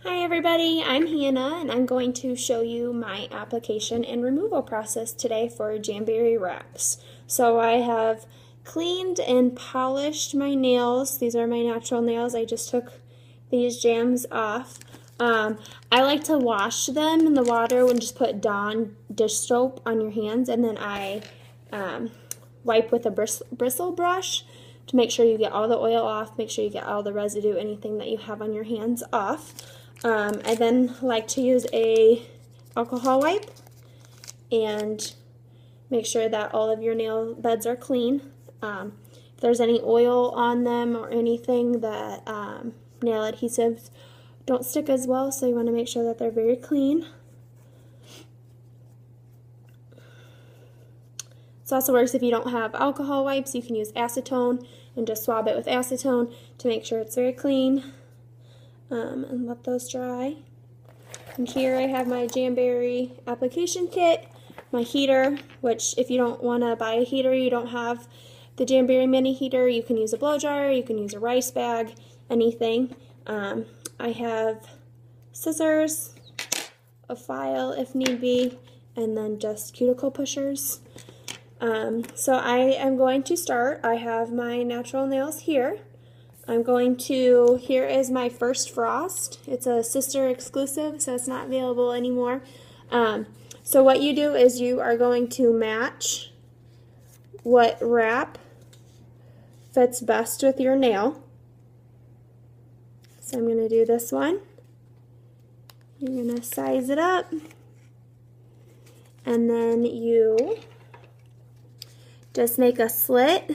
Hi everybody, I'm Hannah and I'm going to show you my application and removal process today for Jamberry wraps. So I have cleaned and polished my nails. These are my natural nails. I just took these jams off. I like to wash them in the water and just put Dawn dish soap on your hands, and then I wipe with a bristle brush to make sure you get all the oil off, make sure you get all the residue, anything that you have on your hands off. I then like to use a alcohol wipe and make sure that all of your nail beds are clean. If there's any oil on them or anything, that nail adhesives don't stick as well, so you want to make sure that they're very clean. This also works if you don't have alcohol wipes. You can use acetone and just swab it with acetone to make sure it's very clean. And let those dry. And here I have my Jamberry application kit, my heater, which if you don't want to buy a heater, you don't have the Jamberry mini heater, you can use a blow dryer, you can use a rice bag, anything. I have scissors, a file if need be, and then just cuticle pushers. So I am going to start. I have my natural nails here. Here is my First Frost. It's a sister exclusive, so it's not available anymore. So what you do is you are going to match what wrap fits best with your nail. So I'm going to do this one. You're going to size it up, and then you just make a slit.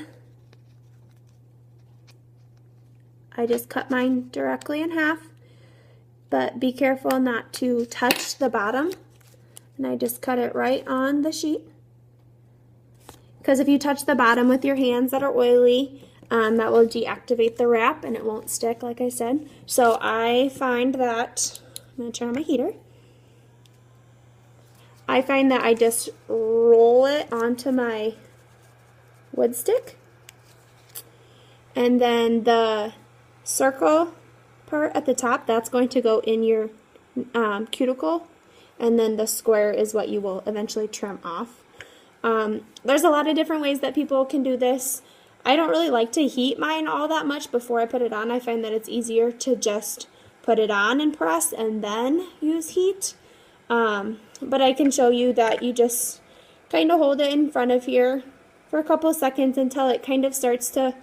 I just cut mine directly in half, but be careful not to touch the bottom. And I just cut it right on the sheet. Because if you touch the bottom with your hands that are oily, that will deactivate the wrap and it won't stick, like I said. So I find that, I'm going to turn on my heater. I find that I just roll it onto my wood stick, and then the circle part at the top, that's going to go in your cuticle, and then the square is what you will eventually trim off. There's a lot of different ways that people can do this. I don't really like to heat mine all that much before I put it on. I find that it's easier to just put it on and press and then use heat. But I can show you that you just kind of hold it in front of here for a couple seconds until it kind of starts to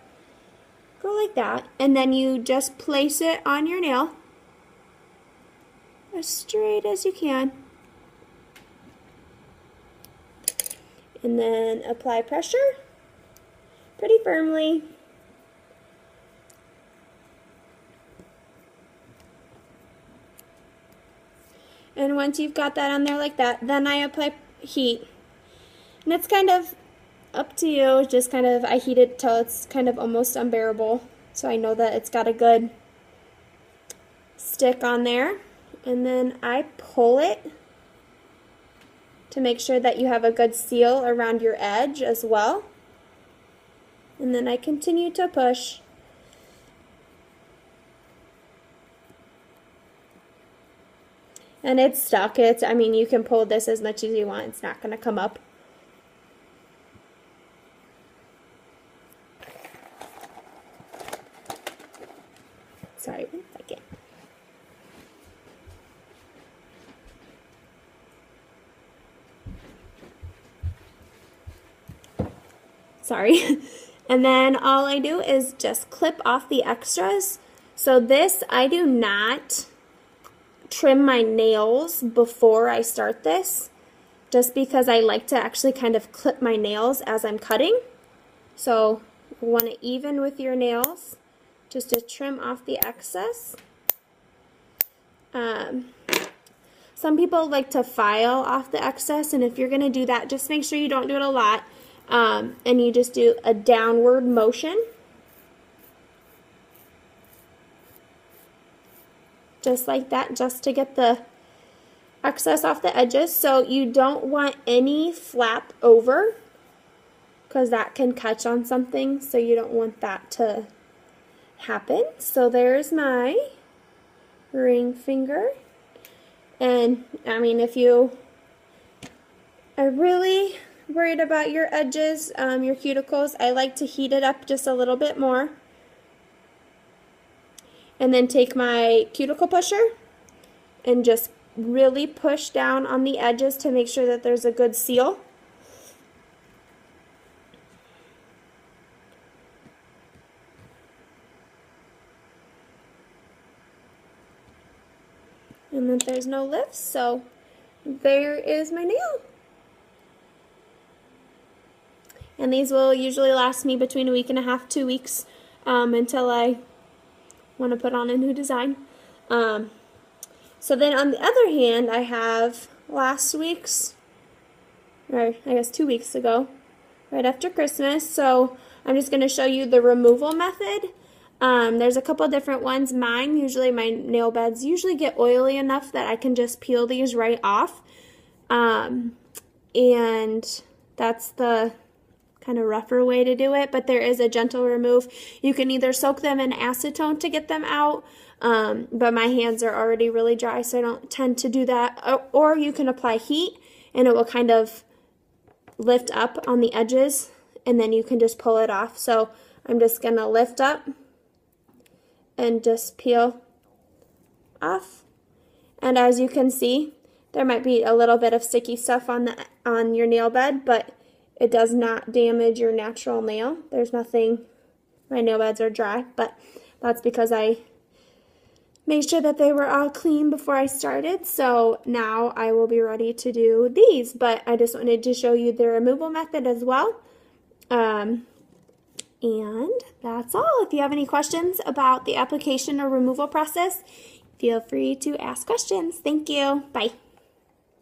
go like that, and then you just place it on your nail as straight as you can, and then apply pressure pretty firmly. And once you've got that on there like that, then I apply heat, and it's kind of up to you. Just kind of, I heat it till it's kind of almost unbearable, so I know that it's got a good stick on there. And then I pull it to make sure that you have a good seal around your edge as well. And then I continue to push. And it's stuck. I mean, you can pull this as much as you want. It's not going to come up. Sorry, 1 second. Sorry. And then all I do is just clip off the extras. So this, I do not trim my nails before I start this, just because I like to actually kind of clip my nails as I'm cutting. So you want to even with your nails, just to trim off the excess. Some people like to file off the excess, and if you're going to do that, just make sure you don't do it a lot, and you just do a downward motion. Just like that, just to get the excess off the edges. So you don't want any flap over, because that can catch on something, so you don't want that to happen. So there's my ring finger. And I mean, if you are really worried about your edges, your cuticles, I like to heat it up just a little bit more. And then take my cuticle pusher and just really push down on the edges to make sure that there's a good seal. And then there's no lifts, so there is my nail. And these will usually last me between a week and a half, 2 weeks, until I want to put on a new design. So then on the other hand, I have last week's, or I guess 2 weeks ago, right after Christmas. So I'm just going to show you the removal method. There's a couple different ones. Mine, usually my nail beds usually get oily enough that I can just peel these right off. And that's the kind of rougher way to do it, but there is a gentle remove. You can either soak them in acetone to get them out, but my hands are already really dry, so I don't tend to do that. Or you can apply heat, and it will kind of lift up on the edges, and then you can just pull it off. So I'm just going to lift up and just peel off. And as you can see, there might be a little bit of sticky stuff on your nail bed, but it does not damage your natural nail. There's nothing, my nail beds are dry, but that's because I made sure that they were all clean before I started. So now I will be ready to do these, but I just wanted to show you the removal method as well. And that's all. If you have any questions about the application or removal process, feel free to ask questions. Thank you. Bye.